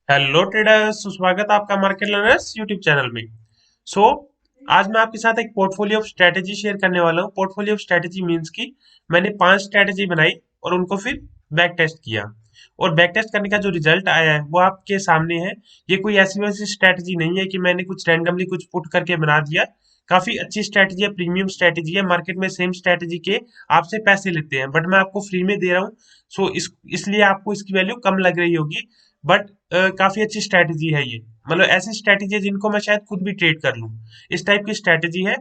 Hello traders, स्वागत है आपका मार्केट लर्नर्स यूट्यूब चैनल में। सो आज मैं आपके साथ एक पोर्टफोलियो ऑफ स्ट्रेटेजी शेयर करने वाला हूँ। पोर्टफोलियो ऑफ स्ट्रेटेजी मींस कि मैंने 5 स्ट्रेटेजी बनाई और उनको फिर बैक टेस्ट किया, और बैक टेस्ट करने का जो रिजल्ट आया है वो आपके सामने है। ये कोई ऐसी वैसी स्ट्रेटेजी नहीं है कि मैंने कुछ रैंडमली कुछ पुट करके बना दिया। काफी अच्छी स्ट्रेटेजी है, प्रीमियम स्ट्रेटेजी है। मार्केट में सेम स्ट्रेटेजी के आपसे पैसे लेते हैं, बट मैं आपको फ्री में दे रहा हूँ। सो इसलिए आपको इसकी वैल्यू कम लग रही होगी, बट काफी अच्छी स्ट्रैटेजी है ये। मतलब ऐसी स्ट्रैटेजी है जिनको मैं शायद खुद भी ट्रेड कर लूं, इस टाइप की स्ट्रैटेजी है।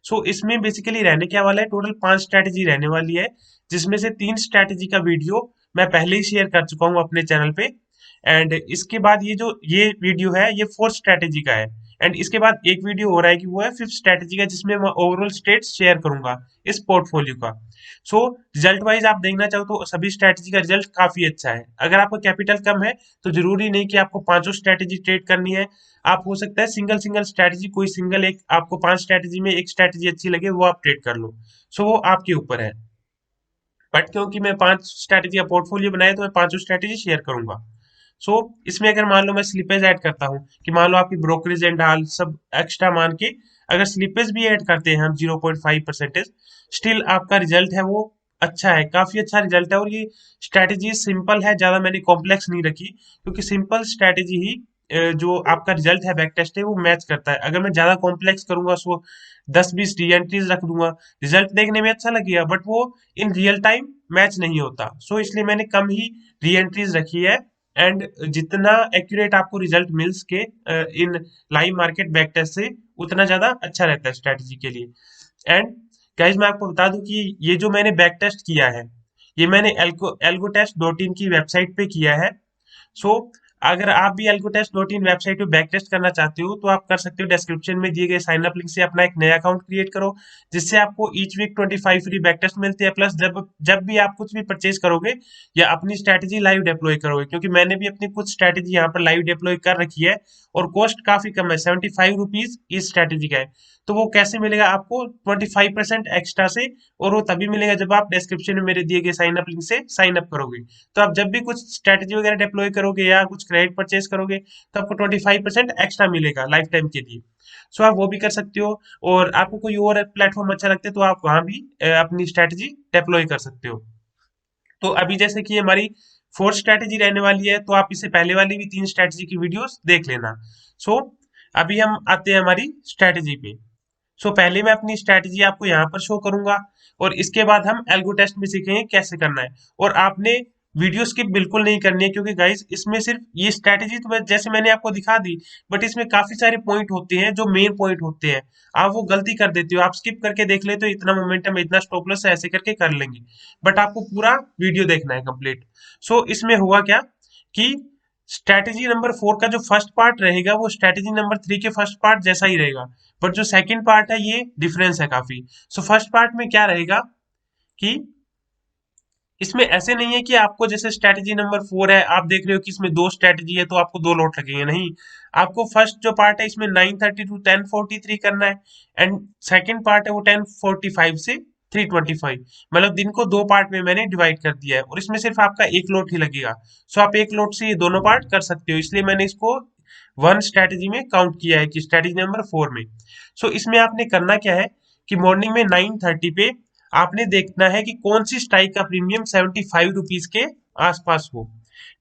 सो इसमें बेसिकली रहने क्या वाला है, टोटल 5 स्ट्रैटेजी रहने वाली है, जिसमें से 3 स्ट्रैटेजी का वीडियो मैं पहले ही शेयर कर चुका हूँ अपने चैनल पे। एंड इसके बाद ये वीडियो है, ये 4th स्ट्रैटेजी का है। एंड इसके बाद एक वीडियो हो रहा है कि वो है 5th स्ट्रैटेजी का, जिसमें मैं ओवरऑल स्टेट्स शेयर करूंगा इस पोर्टफोलियो का। सो रिजल्ट वाइज आप देखना चाहो तो सभी स्ट्रैटेजी का रिजल्ट काफी अच्छा है। अगर आपका कैपिटल कम है तो जरूरी नहीं कि आपको पांचों स्ट्रैटेजी ट्रेड करनी है। आप हो सकता है सिंगल सिंगल स्ट्रैटेजी, कोई सिंगल एक आपको 5 स्ट्रैटेजी में एक स्ट्रैटेजी अच्छी लगे वो आप ट्रेड कर लो। सो वो आपके ऊपर है। बट क्योंकि मैं 5 स्ट्रैटेजी का पोर्टफोलियो बनाया तो मैं पांचों स्ट्रैटेजी शेयर करूंगा। सो इसमें अगर मान लो मैं स्लिपेज ऐड करता हूँ कि मान लो आपकी ब्रोकरेज एंड ऑल सब एक्स्ट्रा मान के, अगर स्लिपेज भी ऐड करते हैं हम 0.5%, स्टिल आपका रिजल्ट है वो अच्छा है, काफी अच्छा रिजल्ट है। और ये स्ट्रैटेजी सिंपल है, ज्यादा मैंने कॉम्प्लेक्स नहीं रखी, क्योंकि सिंपल स्ट्रैटेजी ही जो आपका रिजल्ट है बैक टेस्ट है वो मैच करता है। अगर मैं ज्यादा कॉम्प्लेक्स करूंगा, सो 10-20 री एंट्रीज रख दूंगा, रिजल्ट देखने में अच्छा लगेगा बट वो इन रियल टाइम मैच नहीं होता। सो इसलिए मैंने कम ही री एंट्रीज रखी है। एंड जितना एक्यूरेट आपको रिजल्ट मिल सके in live market back test से, उतना ज्यादा अच्छा रहता है स्ट्रेटजी के लिए। एंड गाइज मैं आपको बता दूं कि ये जो मैंने बैक टेस्ट किया है, ये मैंने एल्गोटेस्ट.इन की वेबसाइट पे किया है। सो अगर आप भी एल्गोटेस्ट.इन वेबसाइट पे बैक टेस्ट करना चाहते हो तो आप कर सकते हो। डिस्क्रिप्शन में दिए गए साइन अप लिंक से अपना एक नया अकाउंट क्रिएट करो, जिससे आपको each week 25 free back test मिलते हैं। प्लस जब जब भी आप कुछ भी परचेज करोगे या अपनी स्ट्रैटेजी लाइव डिप्लॉय करोगे, क्योंकि मैंने भी अपनी कुछ स्ट्रैटेजी यहाँ पर लाइव डिप्लॉय कर रखी है और कॉस्ट काफी कम है, 75 रुपीज इस स्ट्रैटेजी का है। तो वो कैसे मिलेगा आपको 25% एक्स्ट्रा से, और वो तभी मिलेगा जब आप डिस्क्रिप्शन में मेरे दिए गए साइन अप लिंक से साइन अप करोगे। तो आप जब भी कुछ स्ट्रैटेजी वगैरह डिप्लॉय करोगे या कुछ क्रेडिट परचेज करोगे तो आपको 25% एक्स्ट्रा मिलेगा लाइफ टाइम के लिए। सो आप वो भी कर सकते हो। और आपको कोई और प्लेटफॉर्म अच्छा लगता है तो आप वहां भी अपनी स्ट्रैटेजी डिप्लॉय कर सकते हो। तो अभी जैसे कि हमारी 4th स्ट्रैटेजी रहने वाली है, तो आप इससे पहले वाली भी 3 स्ट्रैटेजी की वीडियोस देख लेना। सो अभी हम आते हैं हमारी स्ट्रैटेजी पे। सो पहले मैं अपनी स्ट्रैटेजी आपको यहाँ पर शो करूंगा, और इसके बाद हम एल्गो टेस्ट में सीखेंगे कैसे करना है। और आपने वीडियो स्किप बिल्कुल नहीं करनी है, क्योंकि गाइस इसमें सिर्फ ये स्ट्रैटेजी तो जैसे मैंने आपको दिखा दी, बट इसमें काफी सारे पॉइंट होते हैं जो मेन पॉइंट होते हैं। आप वो गलती कर देते हो, आप स्किप करके देख लेते हो इतना मोमेंटम इतना स्टॉप लॉस ऐसे करके कर लेंगे, बट आपको पूरा वीडियो देखना है कंप्लीट। सो इसमें हुआ क्या कि स्ट्रैटेजी नंबर 4 का जो फर्स्ट पार्ट रहेगा वो स्ट्रैटेजी नंबर 3 के फर्स्ट पार्ट जैसा ही रहेगा, बट जो सेकंड पार्ट है ये डिफरेंस है काफी। सो फर्स्ट पार्ट में क्या रहेगा कि इसमें ऐसे नहीं है कि आपको जैसे स्ट्रैटेजी नंबर 4 है, आप देख रहे हो कि इसमें 2 स्ट्रैटेजी है तो आपको 2 लॉट लगेंगे, नहीं। आपको फर्स्ट जो पार्ट है इसमें 9:30 टू 10:43 करना है, एंड सेकंड पार्ट है वो 10:45 से 3:25। मतलब दिन को 2 पार्ट में मैंने डिवाइड कर दिया है, और इसमें सिर्फ आपका 1 लॉट ही लगेगा। सो आप 1 लॉट से ये दोनों पार्ट कर सकते हो, इसलिए मैंने इसको 1 स्ट्रैटेजी में काउंट किया है कि स्ट्रैटेजी नंबर 4 में। सो इसमें आपने करना क्या है कि मॉर्निंग में 9:30 पे आपने देखना है कि कौन सी स्ट्राइक का प्रीमियम 75 रुपीज के आसपास हो।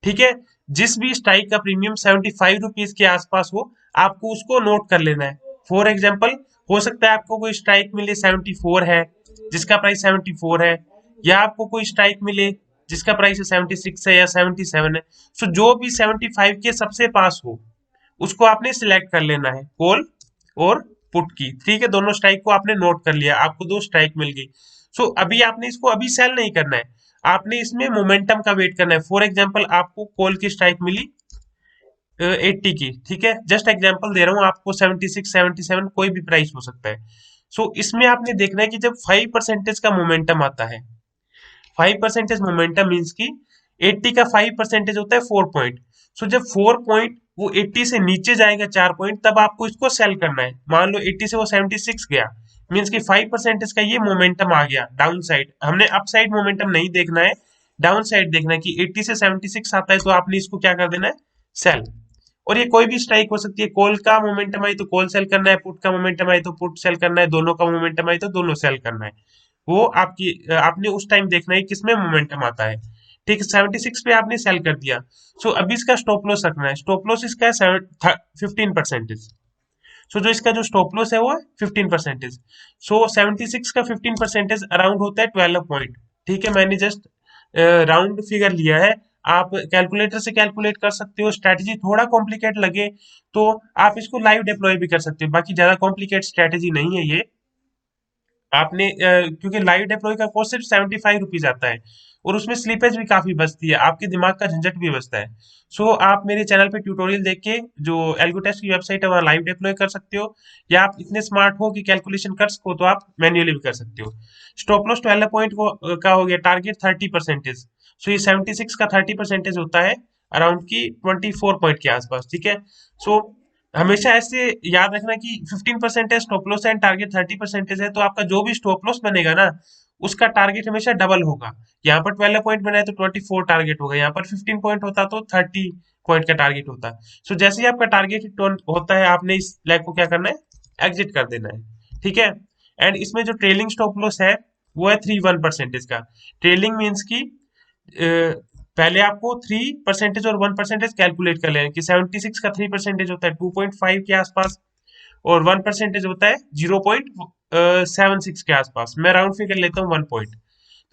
ठीक है, जिस भी स्ट्राइक का प्रीमियम 75 रुपीज के आसपास हो, आपको उसको नोट कर लेना है। फॉर एग्जाम्पल, हो सकता है आपको कोई स्ट्राइक मिले 74 है, जिसका प्राइस 74 है, या आपको कोई स्ट्राइक मिले जिसका प्राइस 76 है या 77 है। सो जो भी 75 के सबसे पास हो उसको आपने सिलेक्ट कर लेना है, कॉल और पुट की। ठीक है, दोनों स्ट्राइक को आपने नोट कर लिया, आपको 2 स्ट्राइक मिल गई। सो अभी आपने इसको अभी सेल नहीं करना है, आपने इसमें मोमेंटम का वेट करना है। फॉर एग्जांपल आपको कॉल की स्ट्राइक मिली 80 की, ठीक है, जस्ट एग्जांपल दे रहा हूँ आपको, 76 77 कोई भी प्राइस हो सकता है। सो इसमें आपने देखना है कि जब 5% का मोमेंटम आता है, 5% मोमेंटम मीन्स की 80 का 5% होता है 4 पॉइंट। सो जब 4 पॉइंट वो 80 से नीचे जाएगा 4 पॉइंट, तब आपको इसको सेल करना है। मान लो 80 से वो 76 गया, मीन्स की 5% का ये मोमेंटम आ गया डाउन साइड। हमने अप साइड मोमेंटम नहीं देखना है, डाउन साइड देखना है कि 80 से 76 आता है, तो आपने इसको क्या कर देना है, सेल। और ये कोई भी स्ट्राइक हो सकती है। कॉल का मोमेंटम आई तो कॉल सेल करना है, पुट का मोमेंटम आई तो पुट सेल करना है, दोनों का मोमेंटम आई तो दोनों सेल करना है। वो आपकी आपने उस टाइम देखना है किसमें मोमेंटम आता है। ठीक है, 76 पे आपने सेल कर दिया। सो अभी इसका स्टॉप लॉस रखना है। स्टॉप लॉस इसका है 15%। सो जो इसका जो स्टॉप लॉस है वो है 15%। सो 76 का 15% अराउंड होता है 12 पॉइंट। ठीक है, मैंने जस्ट राउंड फिगर लिया है। आप कैलकुलेटर से कैलकुलेट कर सकते हो। स्ट्रैटेजी थोड़ा कॉम्प्लिकेट लगे तो आप इसको लाइव डिप्लॉय भी कर सकते हो, बाकी ज्यादा कॉम्प्लिकेट स्ट्रैटेजी नहीं है ये। आपने क्योंकि लाइव डिप्लॉय का कॉस्ट सिर्फ 75 रुपीज आता है और उसमें स्लीपेज भी काफी बचती है, आपके दिमाग का झंझट भी बचता है। सो आप मेरे चैनल पे ट्यूटोरियल देख के जो एल्गोटेस्ट की वेबसाइट है वहाँ लाइव डिप्लॉय कर सकते हो, या आप इतने स्मार्ट हो कि कैलकुलेशन कर सको तो आप मैन्युअली भी कर सकते हो। स्टॉप लॉस 12 पॉइंट का हो गया, टारगेट 30%। सो ये 76 का 30% होता है अराउंड की 24 पॉइंट के आसपास। ठीक है, सो हमेशा ऐसे याद रखना कि 15% है स्टॉप लॉस एंड टारगेट 30% है, तो आपका जो भी स्टॉप लॉस बनेगा ना उसका टारगेट हमेशा डबल होगा। यहाँ पर 12 पॉइंट बनाए तो 24 टारगेट होगा, यहाँ पर 15 पॉइंट होता तो 30 पॉइंट का टारगेट होता। सो जैसे ही आपका टारगेट हिट होता है आपने इस लेग को क्या करना है, एग्जिट कर देना है। ठीक है, एंड इसमें जो ट्रेलिंग स्टॉप लॉस है वो है 3 1% का। ट्रेलिंग मीन्स की पहले आपको 3% और 1% कैलकुलेट कर लेना कि 76 का 3% होता है 2.5 के आसपास, और 1% होता है 0.76 के आसपास। मैं राउंड फिगर लेता हूँ 1 पॉइंट।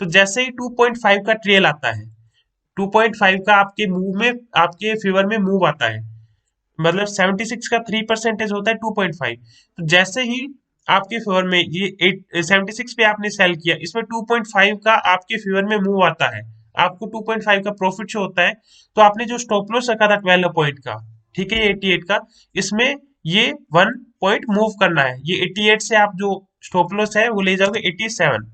तो जैसे ही 2.5 का ट्रेल आता है, 2.5 का आपके मूव में, आपके फेवर में मूव आता है, मतलब 76 का 3% होता है 2.5। तो जैसे ही आपके फेवर में ये 76 पे आपने सेल किया, इसमें 2.5 का आपके फेवर में मूव आता है, आपको 2.5 का प्रॉफिट शो होता है। तो आपने जो स्टॉप लॉस रखा था 12 पॉइंट का, ठीक है, ये 88 का, इसमें ये 1 पॉइंट मूव करना है। ये 88 से आप जो स्टॉप लॉस है वो ले जाओगे 87।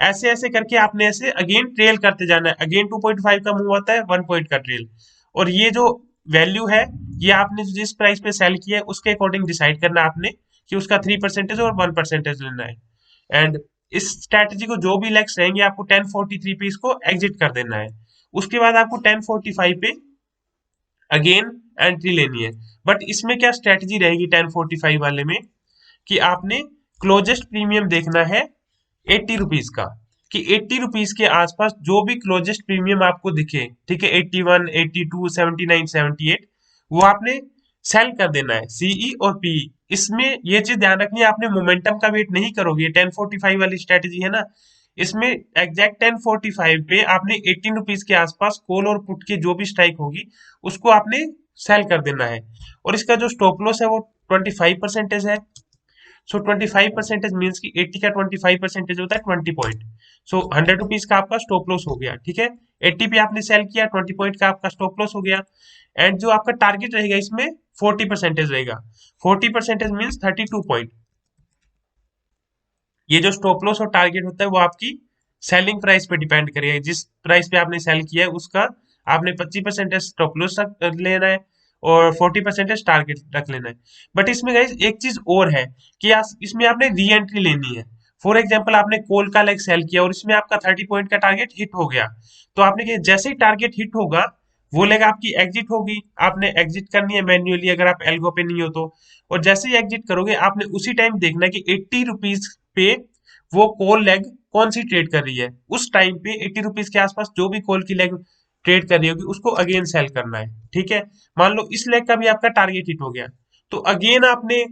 ऐसे ऐसे करके आपने ऐसे अगेन ट्रेल करते जाना है। अगेन 2.5 का मूव आता है, 1 पॉइंट का ट्रेल। और ये जो वैल्यू है ये आपने जिस प्राइस पे सेल किया है उसके अकॉर्डिंग डिसाइड करना है आपने कि उसका 3% और 1% लेना है। एंड इस स्ट्रैटेजी को जो भी लेग्स रहेंगे आपको 1043 पे इसको एग्जिट कर देना है। उसके बाद आपको 1045 पे अगेन एंट्री लेनी है। बट इसमें क्या स्ट्रैटेजी रहेगी 1045 वाले में, कि आपने क्लोजेस्ट प्रीमियम देखना है 80 रुपीज का, कि 80 रुपीज के आसपास जो भी क्लोजेस्ट प्रीमियम आपको दिखे, ठीक है, 81 82 79 78, वो आपने सेल कर देना है, सीई और पीई। इसमें ये चीज ध्यान रखनी है, आपने मोमेंटम का वेट नहीं करोगे। 1045 वाली स्ट्रेटेजी है ना, इसमें एग्जैक्ट 1045 पे आपने 18 रुपीज के आसपास कॉल और पुट की जो भी स्ट्राइक होगी उसको आपने सेल कर देना है। और इसका जो स्टॉप लॉस है वो 25% है। सो 25% मीन्स की 80 का 25% होता है 20 पॉइंट। सो 100 रुपीज का आपका स्टॉप लॉस हो गया। ठीक है, 80 पे आपने सेल किया, 20 पॉइंट का आपका स्टॉप लॉस हो गया। एंड जो आपका टारगेट रहेगा इसमें 40% रहेगा। 40% मीन्स 32 पॉइंट। ये जो स्टॉप लॉस और टारगेट होता है वो आपकी सेलिंग प्राइस पे डिपेंड करेगा। जिस प्राइस पे आपने सेल किया है उसका आपने 25% स्टॉप लॉस लेना है और 40% टारगेट रख लेना है। बट इसमें गाइस एक चीज और है कि इसमें आपने री एंट्री लेनी है। फॉर एग्जाम्पल आपने कॉल का लेग सेल किया और इसमें आपका 30 पॉइंट का टारगेट हिट हो गया, तो आपने जैसे ही टारगेट हिट होगा वो लेग आपकी एग्जिट होगी। आपने एग्जिट करनी है मैन्युअली अगर आप एल्गो पे नहीं हो तो। और जैसे ही एग्जिट करोगे आपने उसी टाइम देखना है कि 80 रुपीज पे वो कॉल लेग कौन सी ट्रेड कर रही है। उस टाइम पे 80 रुपीज के आसपास जो भी कॉल की लेग ट्रेड कर रही होगी उसको अगेन सेल करना है। ठीक है, मान लो इस लेग का भी आपका टारगेट हिट हो गया, तो अगेन आपने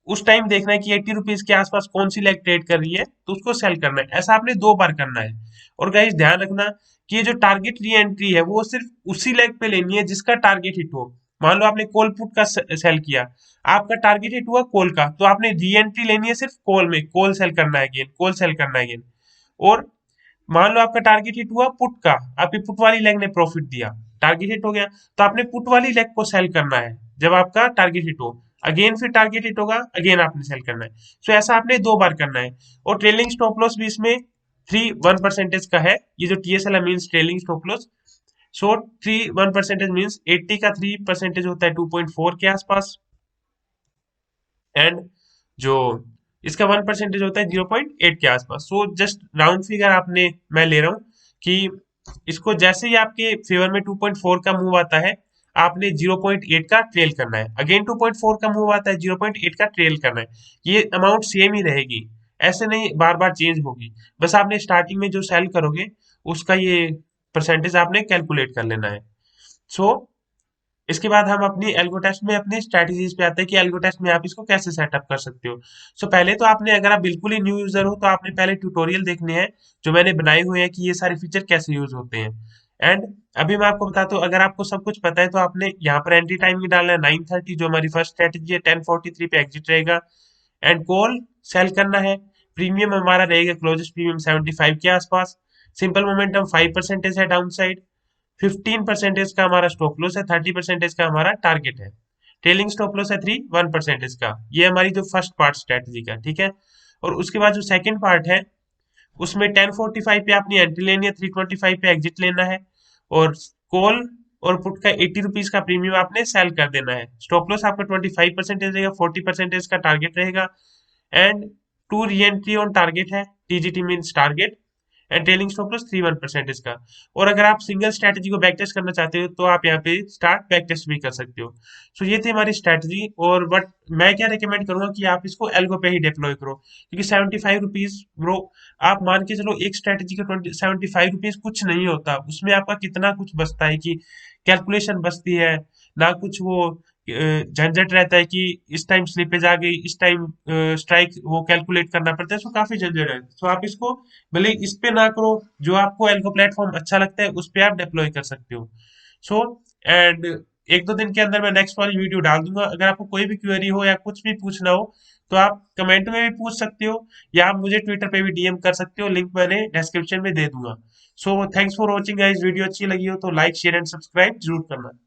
उस टाइम देखना है कि 80 रुपीज के आसपास कौन सी लेग ट्रेड कर रही है तो उसको सेल करना है। ऐसा आपने 2 बार करना है। और गाइस ध्यान रखना कि ये जो टारगेट री एंट्री है वो सिर्फ उसी लेग पे लेनी है जिसका टारगेट हिट हो। मान लो आपने कॉल पुट का सेल किया, आपका टारगेट हिट हुआ कॉल का, तो आपने री एंट्री लेनी है सिर्फ कॉल में, कॉल सेल करना है अगेन, कॉल सेल करना है अगेन। और मान लो आपका टारगेट हिट हुआ पुट का, आपकी पुट वाली लेग ने प्रॉफिट दिया, टारगेट हिट हो गया, तो आपने पुट वाली लेग को सेल करना है जब आपका टारगेट हिट हो। अगेन फिर टारगेट हिट होगा, अगेन आपने सेल करना है। सो ऐसा आपने 2 बार करना है। और ट्रेलिंग स्टॉप लॉस भी इसमें 3 1% का है। ये जो टीएसएल है मीन्स ट्रेलिंग स्टॉप लॉस। सो 3 1% मीन्स 80 का 3% होता है 2.4 के आसपास। एंड जो इसका 1% होता है 0.8 के आसपास। सो जस्ट राउंड फिगर आपने मैं ले रहा हूँ कि इसको जैसे ही आपके फेवर में 2.4 का मूव आता है आपने 0.8 का ट्रेल करना है, अगेन 2.4 का मूव आता है, 0.8 का ट्रेल करना है। ये अमाउंट सेम ही रहेगी, ऐसे नहीं बार बार चेंज होगी। बस आपने स्टार्टिंग में जो सेल करोगे उसका ये परसेंटेज आपने कैलकुलेट कर लेना है। सो इसके बाद हम अपनी एल्गो टेस्ट में अपनी स्ट्रेटजीज पे आते हैं कि एल्गो टेस्ट में आप इसको कैसे सेटअप कर सकते हो। पहले तो आपने, अगर आप बिल्कुल ही न्यू यूजर हो तो आपने पहले ट्यूटोरियल देखने हैं जो मैंने बनाए हुए हैं कि ये सारे फीचर कैसे यूज होते हैं। एंड अभी मैं आपको बताता हूँ, अगर आपको सब कुछ पता है तो आपने यहाँ पर एंट्री टाइम भी डालना है 9:30, जो हमारी फर्स्ट स्ट्रेटेजी है, 10:43 पे एग्जिट रहेगा। एंड कॉल सेल करना है। प्रीमियम हमारा रहेगा क्लोजेस्ट प्रीमियम 75 के आसपास। सिंपल मोमेंटम 5% है डाउन साइड। 15% का हमारा स्टॉप लॉस है, 30% का हमारा टारगेट है। ट्रेलिंग स्टॉप लॉस है 1% का। ये हमारी जो फर्स्ट पार्ट स्ट्रेटजी का, ठीक है। और उसके बाद जो सेकंड पार्ट है उसमें 10:45 पे अपनी एंट्री लेनी है, 3:25 पे एग्जिट लेना है। और कॉल और पुट का 80 रुपीज का प्रीमियम आपने सेल कर देना है। स्टॉप लॉस आपका 25% रहेगा, 40% का टारगेट रहेगा। And to re entry on target है, TGT means target. And trailing stop loss 3.1% इसका। और अगर आप सिंगल स्ट्रेटजी को बैक टेस्ट करना चाहते हो तो आप यहाँ पे स्टार्ट बैक टेस्ट भी कर सकते हो। ये थी हमारी स्ट्रेटजी। और बट मैं क्या रिकमेंड करूंगा कि आप इसको एल्गो पे ही डिप्लॉय करो, क्योंकि 75 रुपीज ब्रो, आप मान के चलो एक स्ट्रेटजी का 75 रुपीज कुछ नहीं होता, उसमें आपका कितना कुछ बचता है कि कैलकुलेशन बचती है ना, कुछ वो झंझट रहता है कि इस टाइम स्लिपेज आ गई, इस टाइम स्ट्राइक वो कैलकुलेट करना पड़ता है। काफी झंझट है। आप इसको भले इस पे ना करो, जो आपको एल्गो प्लेटफॉर्म अच्छा लगता है उस पे आप डिप्लॉय कर सकते हो। सो एंड एक दो दिन के अंदर मैं नेक्स्ट वाली वीडियो डाल दूंगा। अगर आपको कोई भी क्वेरी हो या कुछ भी पूछना हो तो आप कमेंट में भी पूछ सकते हो, या आप मुझे ट्विटर पे भी डीएम कर सकते हो, लिंक मैंने डिस्क्रिप्शन में दे दूंगा। Thanks for watching guys. Video अच्छी लगी हो तो लाइक शेयर एंड सब्सक्राइब जरूर करना।